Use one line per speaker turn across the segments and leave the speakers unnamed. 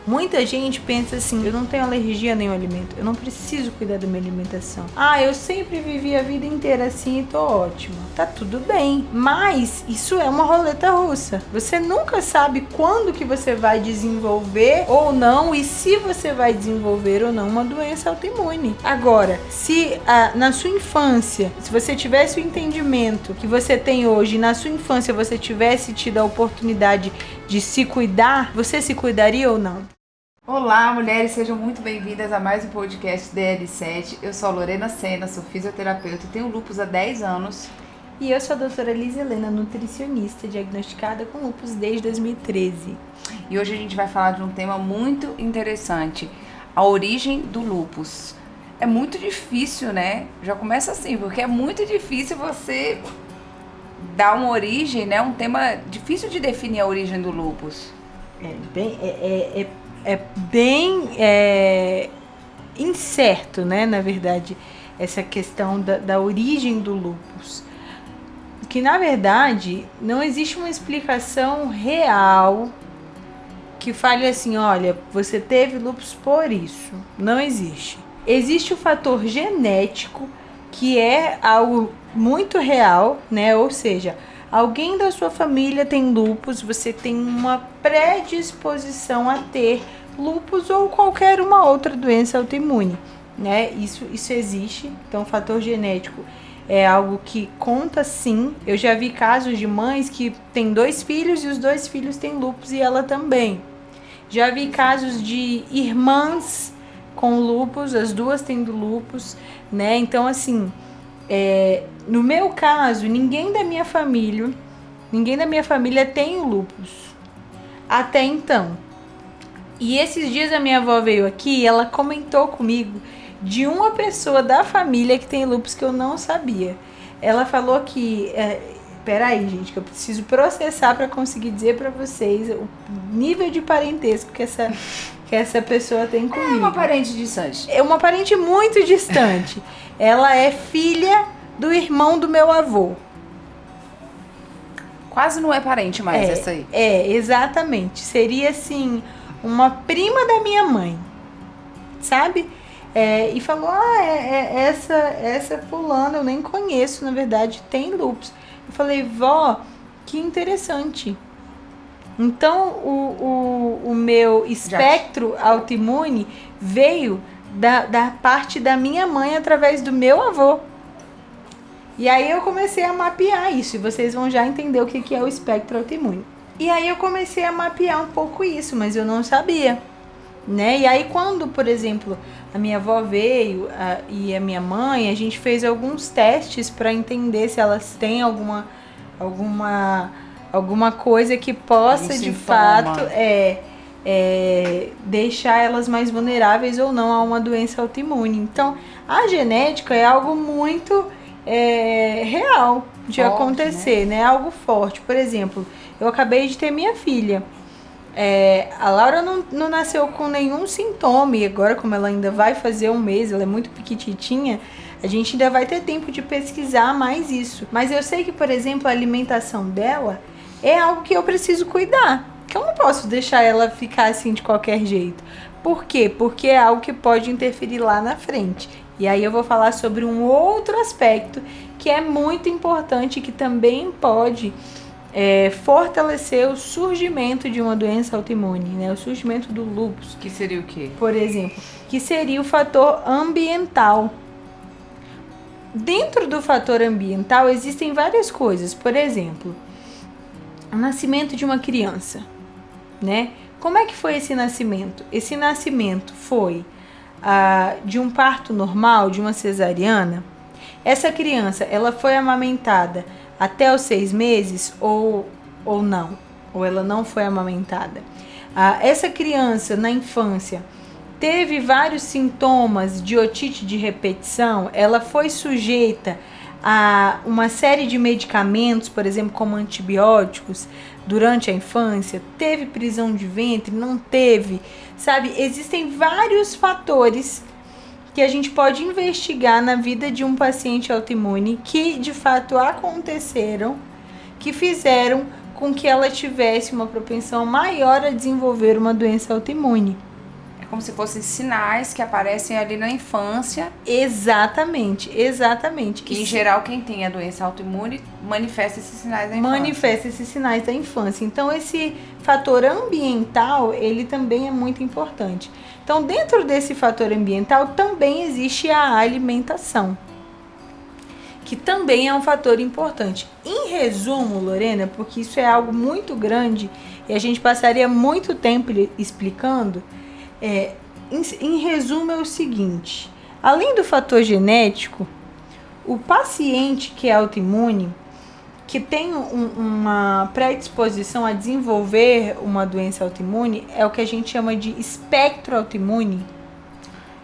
Muita gente pensa assim, eu não tenho alergia a nenhum alimento, eu não preciso cuidar da minha alimentação. Eu sempre vivi a vida inteira assim e tô ótima. Tá tudo bem, mas isso é uma roleta russa. Você nunca sabe quando que você vai desenvolver ou não, e se você vai desenvolver ou não uma doença autoimune. Agora, se na sua infância, se você tivesse o entendimento que você tem hoje, na sua infância você tivesse tido a oportunidade de se cuidar, você se cuidaria ou não?
Olá, mulheres, sejam muito bem-vindas a mais um podcast DL7. Eu sou a Lorena Sena, sou fisioterapeuta e tenho lúpus há 10 anos.
E eu sou a doutora Liz Helena, nutricionista, diagnosticada com lúpus desde 2013.
E hoje a gente vai falar de um tema muito interessante, a origem do lúpus. É muito difícil, né? Já começa assim, porque é muito difícil você dar uma origem, né? Um tema difícil de definir a origem do lúpus.
É bem incerto, né, na verdade, essa questão da origem do lúpus. Que, na verdade, não existe uma explicação real que fale assim, olha, você teve lúpus por isso. Não existe. Existe o fator genético, que é algo muito real, né, ou seja, alguém da sua família tem lúpus, você tem uma predisposição a ter lúpus ou qualquer uma outra doença autoimune, né? Isso existe. Então, o fator genético é algo que conta, sim. Eu já vi casos de mães que têm 2 filhos e os 2 filhos têm lúpus e ela também. Já vi casos de irmãs com lúpus, as 2 tendo lúpus, né? Então, assim, no meu caso, ninguém da minha família tem o lúpus até então. E esses dias a minha avó veio aqui e ela comentou comigo de uma pessoa da família que tem lúpus que eu não sabia. Ela falou que... peraí, gente, que eu preciso processar para conseguir dizer para vocês o nível de parentesco que essa pessoa tem comigo.
É uma parente distante.
É uma parente muito distante. Ela é filha do irmão do meu avô.
Quase não é parente mais essa aí.
Exatamente. Seria, assim, uma prima da minha mãe, sabe? E falou, essa fulana, eu nem conheço, na verdade, tem lúpus. Eu falei, vó, que interessante. Então, o meu espectro autoimune veio da parte da minha mãe através do meu avô. E aí eu comecei a mapear isso, e vocês vão já entender o que é o espectro autoimune. E aí eu comecei a mapear um pouco isso, mas eu não sabia, né? E aí quando, por exemplo, a minha avó veio e a minha mãe, a gente fez alguns testes para entender se elas têm alguma coisa que possa de fato deixar elas mais vulneráveis ou não a uma doença autoimune. Então, a genética é algo muito real de forte, acontecer, né? Algo forte. Por exemplo, eu acabei de ter minha filha. A Laura não nasceu com nenhum sintoma, e agora, como ela ainda vai fazer 1 mês, ela é muito pequititinha, a gente ainda vai ter tempo de pesquisar mais isso. Mas eu sei que, por exemplo, a alimentação dela é algo que eu preciso cuidar, que eu não posso deixar ela ficar assim de qualquer jeito. Por quê? Porque é algo que pode interferir lá na frente. E aí eu vou falar sobre um outro aspecto que é muito importante, que também pode fortalecer o surgimento de uma doença autoimune, né? O surgimento do lúpus.
Que seria o quê?
Por exemplo, que seria o fator ambiental. Dentro do fator ambiental existem várias coisas. Por exemplo, o nascimento de uma criança, né? Como é que foi esse nascimento? Esse nascimento foi de um parto normal, de uma cesariana. Essa criança, ela foi amamentada até os 6 meses ou não? Ou ela não foi amamentada? Essa criança, na infância, teve vários sintomas de otite de repetição, ela foi sujeita a uma série de medicamentos, por exemplo, como antibióticos, durante a infância, teve prisão de ventre, não teve, sabe? Existem vários fatores que a gente pode investigar na vida de um paciente autoimune que de fato aconteceram, que fizeram com que ela tivesse uma propensão maior a desenvolver uma doença autoimune.
É como se fossem sinais que aparecem ali na infância.
Exatamente.
Que, em geral, quem tem a doença autoimune manifesta esses sinais da infância.
Manifesta esses sinais da infância. Então, esse fator ambiental, ele também é muito importante. Então, dentro desse fator ambiental, também existe a alimentação, que também é um fator importante. Em resumo, Lorena, porque isso é algo muito grande e a gente passaria muito tempo explicando, em resumo é o seguinte: além do fator genético, o paciente que é autoimune, que tem uma predisposição a desenvolver uma doença autoimune, é o que a gente chama de espectro autoimune.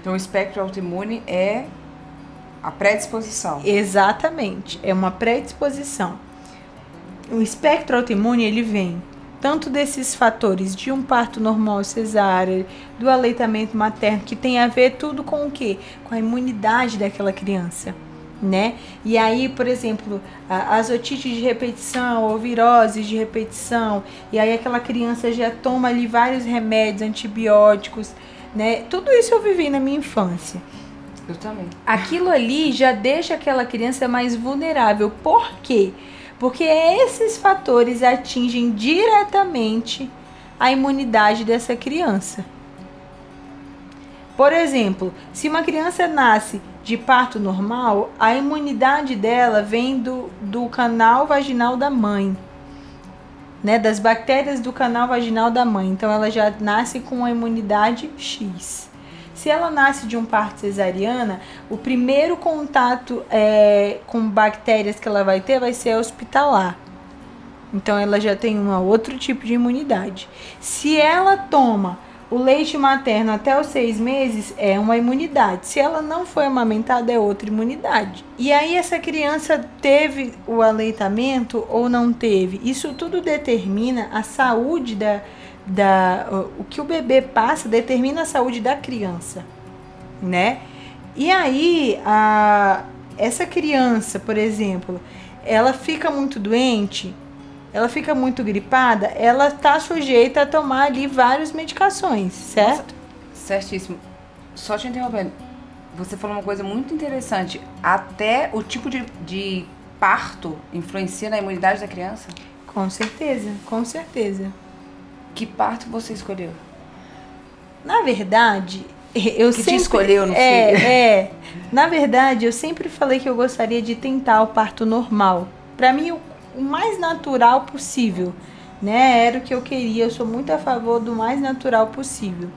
Então, o espectro autoimune é a predisposição.
Exatamente, é uma predisposição. O espectro autoimune, ele vem tanto desses fatores de um parto normal cesárea, do aleitamento materno, que tem a ver tudo com o quê? Com a imunidade daquela criança, né? E aí, por exemplo, as otites de repetição ou viroses de repetição, e aí aquela criança já toma ali vários remédios, antibióticos, né? Tudo isso eu vivi na minha infância.
Eu também.
Aquilo ali já deixa aquela criança mais vulnerável. Por quê? Porque esses fatores atingem diretamente a imunidade dessa criança. Por exemplo, se uma criança nasce de parto normal, a imunidade dela vem do canal vaginal da mãe, né? Das bactérias do canal vaginal da mãe. Então, ela já nasce com a imunidade X. Se ela nasce de um parto cesariana, o primeiro contato com bactérias que ela vai ter vai ser hospitalar. Então, ela já tem um outro tipo de imunidade. Se ela toma o leite materno até os 6 meses, é uma imunidade. Se ela não foi amamentada, é outra imunidade. E aí, essa criança teve o aleitamento ou não teve? Isso tudo determina a saúde o que o bebê passa determina a saúde da criança, né? E aí, essa criança, por exemplo, ela fica muito doente, ela fica muito gripada, ela está sujeita a tomar ali várias medicações, certo?
Nossa, certíssimo. Só te interrompendo, você falou uma coisa muito interessante. Até o tipo de parto influencia na imunidade da criança?
Com certeza, com certeza.
Que parto você escolheu?
Na verdade, eu
que
sempre...
te escolheu no filho?
Na verdade, eu sempre falei que eu gostaria de tentar o parto normal. Para mim, o mais natural possível, né? Era o que eu queria. Eu sou muito a favor do mais natural possível.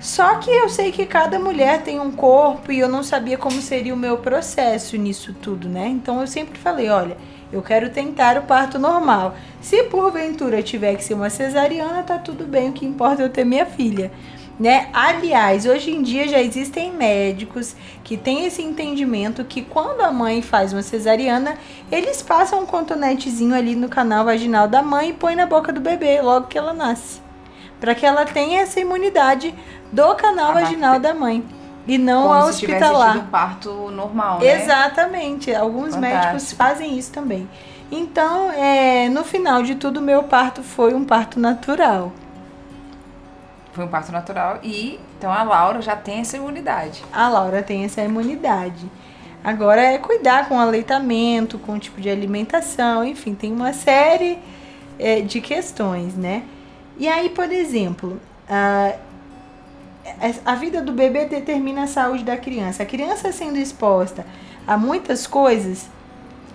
Só que eu sei que cada mulher tem um corpo e eu não sabia como seria o meu processo nisso tudo, né? Então, eu sempre falei, olha, eu quero tentar o parto normal. Se porventura tiver que ser uma cesariana, tá tudo bem, o que importa é eu ter minha filha, né? Aliás, hoje em dia já existem médicos que têm esse entendimento que quando a mãe faz uma cesariana, eles passam um cotonetezinho ali no canal vaginal da mãe e põem na boca do bebê logo que ela nasce, para que ela tenha essa imunidade do canal vaginal da mãe. E não
como
ao
se
hospitalar.
Tivesse tido um parto normal, né?
Exatamente. Alguns médicos fazem isso também. Então, no final de tudo, meu parto foi um parto natural.
Foi um parto natural e, então, a Laura já tem essa imunidade.
A Laura tem essa imunidade. Agora é cuidar com o aleitamento, com o tipo de alimentação, enfim, tem uma série de questões, né? E aí, por exemplo, a vida do bebê determina a saúde da criança. A criança sendo exposta a muitas coisas,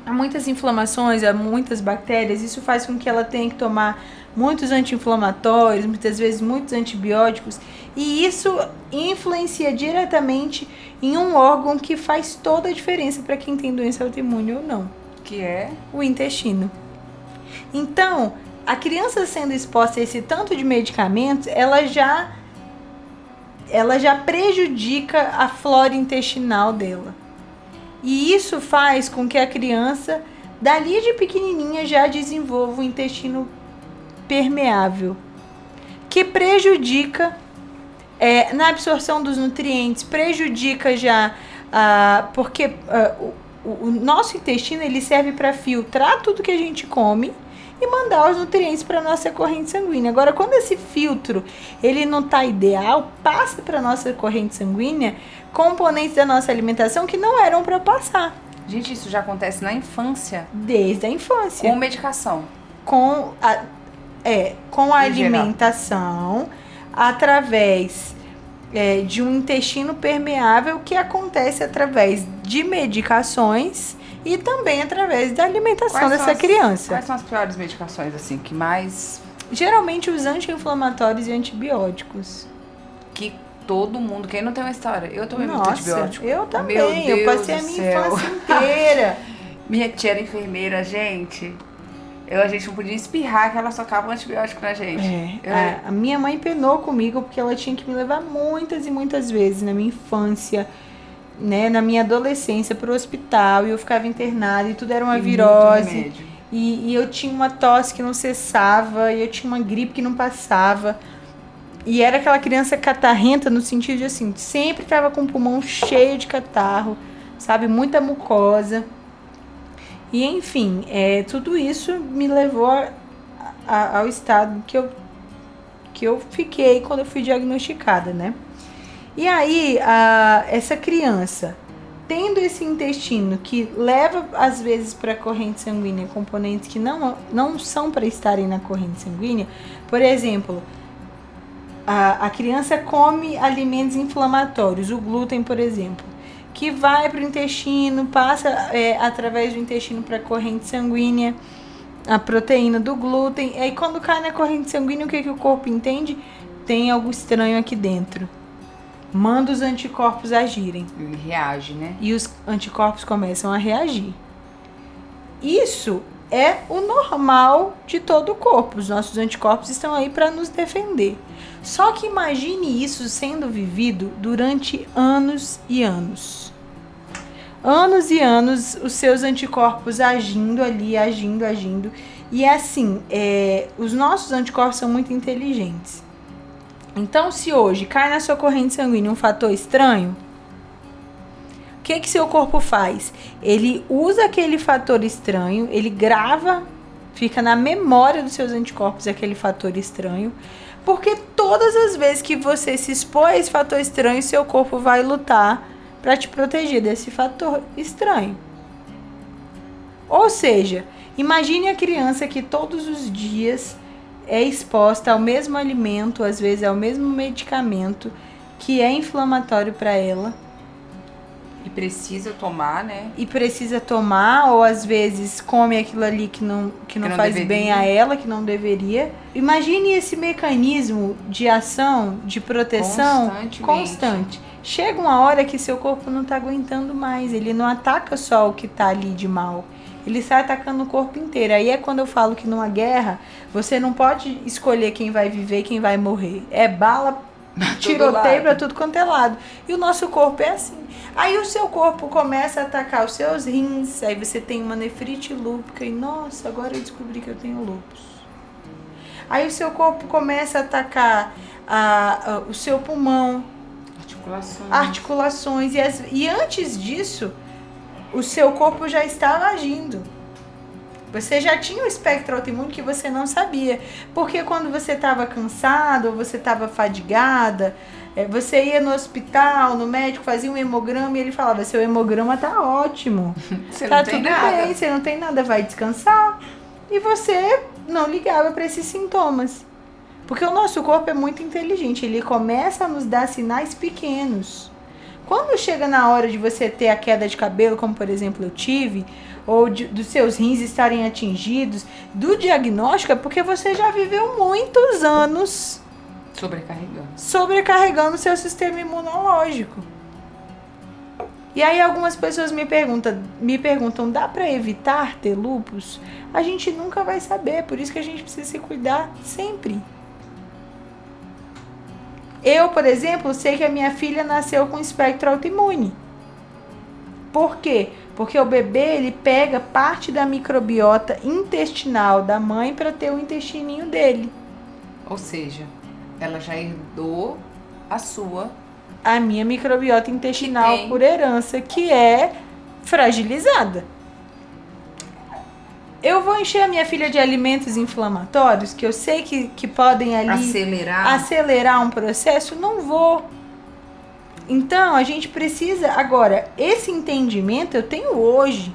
a muitas inflamações, a muitas bactérias, isso faz com que ela tenha que tomar muitos anti-inflamatórios, muitas vezes muitos antibióticos, e isso influencia diretamente em um órgão que faz toda a diferença para quem tem doença autoimune ou não,
que é
o intestino. Então, a criança sendo exposta a esse tanto de medicamentos, ela já prejudica a flora intestinal dela. E isso faz com que a criança, dali de pequenininha, já desenvolva um intestino permeável, que prejudica na absorção dos nutrientes, prejudica já, porque o nosso intestino ele serve para filtrar tudo que a gente come e mandar os nutrientes para nossa corrente sanguínea. Agora, quando esse filtro ele não está ideal, passa para nossa corrente sanguínea componentes da nossa alimentação que não eram para passar.
Gente, isso já acontece na infância?
Desde a infância.
Com medicação?
Com a alimentação, através de um intestino permeável que acontece através de medicações e também através da alimentação dessa criança.
Quais são as piores medicações, assim, que mais...
Geralmente os anti-inflamatórios e antibióticos.
Que todo mundo... Quem não tem uma história? Eu tomei muito antibiótico.
Eu também.
Meu Deus,
eu passei a minha infância inteira.
Minha tia era enfermeira, gente. A gente não podia espirrar que ela socava um antibiótico na gente.
A minha mãe penou comigo porque ela tinha que me levar muitas e muitas vezes na minha infância, né, na minha adolescência para o hospital, e eu ficava internada e tudo era uma virose. E eu tinha uma tosse que não cessava, e eu tinha uma gripe que não passava. E era aquela criança catarrenta no sentido de assim, sempre estava com o pulmão cheio de catarro, sabe, muita mucosa. E enfim, tudo isso me levou ao estado que eu fiquei quando eu fui diagnosticada, né? E aí, essa criança, tendo esse intestino que leva, às vezes, para a corrente sanguínea componentes que não são para estarem na corrente sanguínea, por exemplo, a criança come alimentos inflamatórios, o glúten, por exemplo, que vai para o intestino, passa através do intestino para a corrente sanguínea, a proteína do glúten. E aí quando cai na corrente sanguínea, o que o corpo entende? Tem algo estranho aqui dentro. Manda os anticorpos agirem.
Ele reage, né?
E os anticorpos começam a reagir. Isso é o normal de todo o corpo. Os nossos anticorpos estão aí para nos defender. Só que imagine isso sendo vivido durante anos e anos. Anos e anos, os seus anticorpos agindo ali, agindo. E assim, os nossos anticorpos são muito inteligentes. Então, se hoje cai na sua corrente sanguínea um fator estranho, o que seu corpo faz? Ele usa aquele fator estranho, ele grava, fica na memória dos seus anticorpos aquele fator estranho, porque todas as vezes que você se expor a esse fator estranho, seu corpo vai lutar para te proteger desse fator estranho. Ou seja, imagine a criança que todos os dias é exposta ao mesmo alimento, às vezes ao mesmo medicamento que é inflamatório para ela.
E precisa tomar, né?
E precisa tomar, ou às vezes come aquilo ali que não faz deveria. Bem a ela, que não deveria. Imagine esse mecanismo de ação, de proteção constante. Chega uma hora que seu corpo não está aguentando mais. Ele não ataca só o que está ali de mal. Ele sai atacando o corpo inteiro. Aí é quando eu falo que numa guerra, você não pode escolher quem vai viver e quem vai morrer. É bala, tiroteio pra tudo quanto é lado. E o nosso corpo é assim. Aí o seu corpo começa a atacar os seus rins, aí você tem uma nefrite lúpica e, nossa, agora eu descobri que eu tenho lúpus. Aí o seu corpo começa a atacar o seu pulmão, articulações. E antes disso, o seu corpo já estava agindo. Você já tinha um espectro autoimune que você não sabia. Porque quando você estava cansado ou você estava fadigada, você ia no hospital, no médico, fazia um hemograma e ele falava, seu hemograma tá ótimo. Tá tudo bem, você não tem nada, vai descansar. E você não ligava para esses sintomas. Porque o nosso corpo é muito inteligente, ele começa a nos dar sinais pequenos. Quando chega na hora de você ter a queda de cabelo, como por exemplo eu tive, ou dos seus rins estarem atingidos, do diagnóstico, é porque você já viveu muitos anos sobrecarregando o seu sistema imunológico. E aí algumas pessoas me perguntam, dá para evitar ter lúpus? A gente nunca vai saber, por isso que a gente precisa se cuidar sempre. Eu, por exemplo, sei que a minha filha nasceu com espectro autoimune. Por quê? Porque o bebê, ele pega parte da microbiota intestinal da mãe para ter o intestininho dele.
Ou seja, ela já herdou
a minha microbiota intestinal por herança, que é fragilizada. Eu vou encher a minha filha de alimentos inflamatórios, que eu sei que podem ali acelerar um processo? Não vou. Então, a gente precisa... Agora, esse entendimento eu tenho hoje.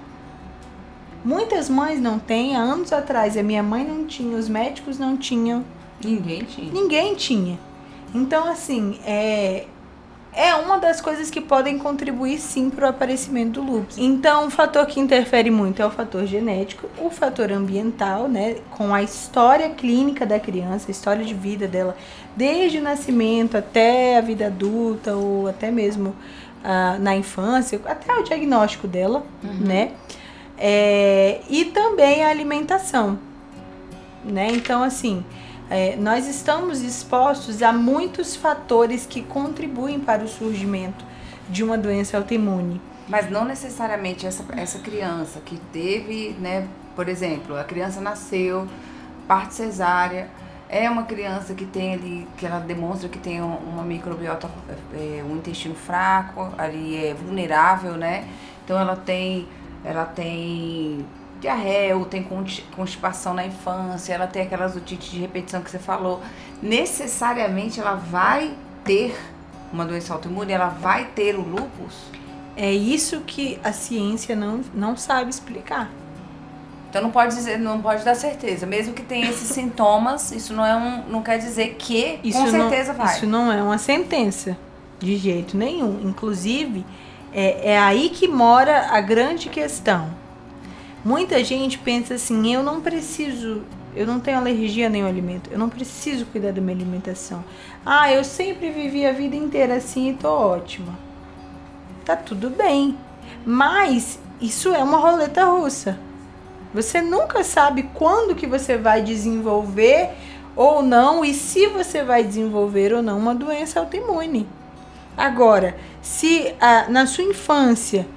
Muitas mães não têm. Há anos atrás, a minha mãe não tinha, os médicos não tinham. Ninguém tinha. Então, assim, é uma das coisas que podem contribuir, sim, para o aparecimento do lúpus. Então, o fator que interfere muito é o fator genético, o fator ambiental, né, com a história clínica da criança, a história de vida dela, desde o nascimento até a vida adulta, ou até mesmo na infância, até o diagnóstico dela, né? E também a alimentação, né? Então, assim... nós estamos expostos a muitos fatores que contribuem para o surgimento de uma doença autoimune.
Mas não necessariamente essa criança que teve, né, por exemplo, a criança nasceu, parte cesárea, é uma criança que tem ali, que ela demonstra que tem uma microbiota, um intestino fraco, ali é vulnerável, né? Então ela tem diarreia, ou tem constipação na infância, ela tem aquelas otites de repetição que você falou, necessariamente ela vai ter uma doença autoimune, ela vai ter o lúpus?
É isso que a ciência não sabe explicar.
Então não pode dar certeza, mesmo que tenha esses sintomas, isso não quer dizer que isso com certeza vai.
Isso não é uma sentença, de jeito nenhum. Inclusive, é aí que mora a grande questão. Muita gente pensa assim, eu não tenho alergia a nenhum alimento, eu não preciso cuidar da minha alimentação. Eu sempre vivi a vida inteira assim e tô ótima. Tá tudo bem, mas isso é uma roleta russa. Você nunca sabe quando que você vai desenvolver ou não, e se você vai desenvolver ou não uma doença autoimune. Agora, se na sua infância...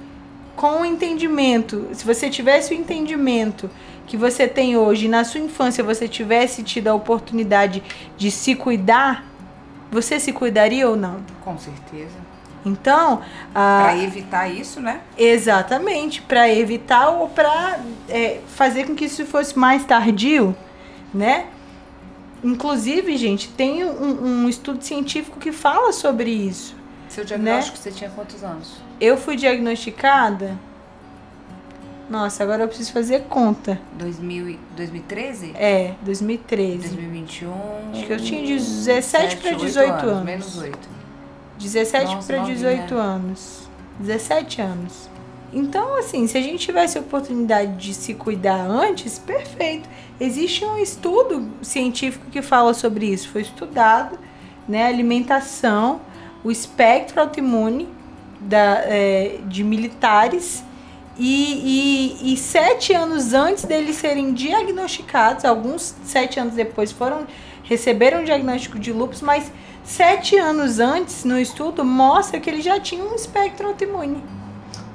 com o entendimento, se você tivesse o entendimento que você tem hoje, na sua infância você tivesse tido a oportunidade de se cuidar, você se cuidaria ou não?
Com certeza.
Então...
para evitar isso, né?
Exatamente, para evitar ou para fazer com que isso fosse mais tardio, né? Inclusive, gente, tem um estudo científico que fala sobre isso.
Seu diagnóstico, né? Você tinha quantos anos?
Eu fui diagnosticada... Nossa, agora eu preciso fazer conta.
2013?
2013.
2021...
Acho que eu tinha 17 para 18 anos.
Menos 8.
17 para 18 anos. 17 anos. Então, assim, se a gente tivesse a oportunidade de se cuidar antes, perfeito. Existe um estudo científico que fala sobre isso. Foi estudado, né? A alimentação, o espectro autoimune de militares e 7 anos antes deles serem diagnosticados, alguns 7 anos depois receberam o diagnóstico de lúpus, mas 7 anos antes no estudo mostra que eles já tinham um espectro autoimune.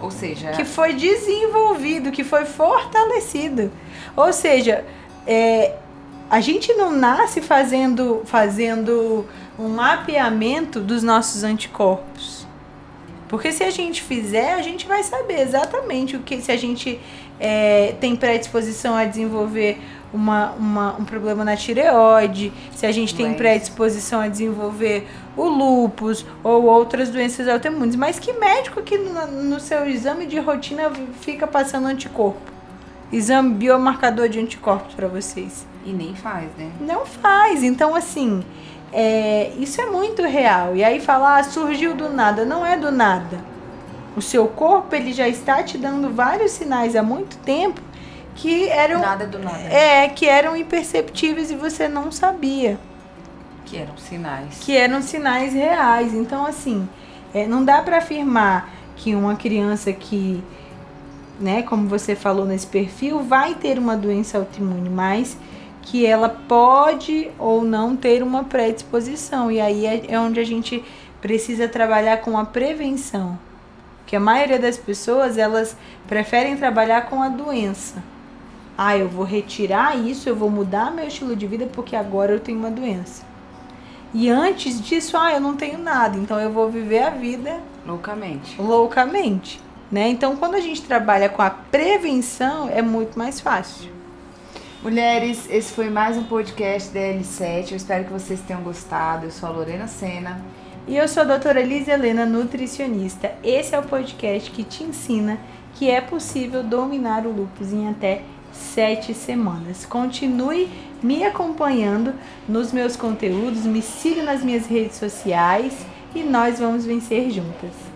Ou seja...
que foi desenvolvido, que foi fortalecido. Ou seja, a gente não nasce fazendo um mapeamento dos nossos anticorpos. Porque se a gente fizer, a gente vai saber exatamente se a gente tem predisposição a desenvolver um problema na tireoide, se a gente tem predisposição a desenvolver o lúpus ou outras doenças autoimunes. Mas que médico que no seu exame de rotina fica passando anticorpo? Exame biomarcador de anticorpos para vocês.
E nem faz, né?
Não faz. Então, assim... isso é muito real. E aí falar, surgiu do nada. Não é do nada. O seu corpo, ele já está te dando vários sinais há muito tempo que eram...
Nada do nada.
Que eram imperceptíveis e você não sabia.
Que eram sinais.
Que eram sinais reais. Então, assim, não dá para afirmar que uma criança que, né, como você falou nesse perfil, vai ter uma doença autoimune, mas... que ela pode ou não ter uma predisposição. E aí é onde a gente precisa trabalhar com a prevenção. Porque a maioria das pessoas, elas preferem trabalhar com a doença. Eu vou retirar isso, eu vou mudar meu estilo de vida porque agora eu tenho uma doença. E antes disso, eu não tenho nada, então eu vou viver a vida... loucamente, né? Então, quando a gente trabalha com a prevenção, é muito mais fácil.
Mulheres, esse foi mais um podcast da L7. Eu espero que vocês tenham gostado. Eu sou a Lorena Sena.
E eu sou a doutora Elisa Helena, nutricionista. Esse é o podcast que te ensina que é possível dominar o lúpus em até 7 semanas. Continue me acompanhando nos meus conteúdos, me siga nas minhas redes sociais e nós vamos vencer juntas.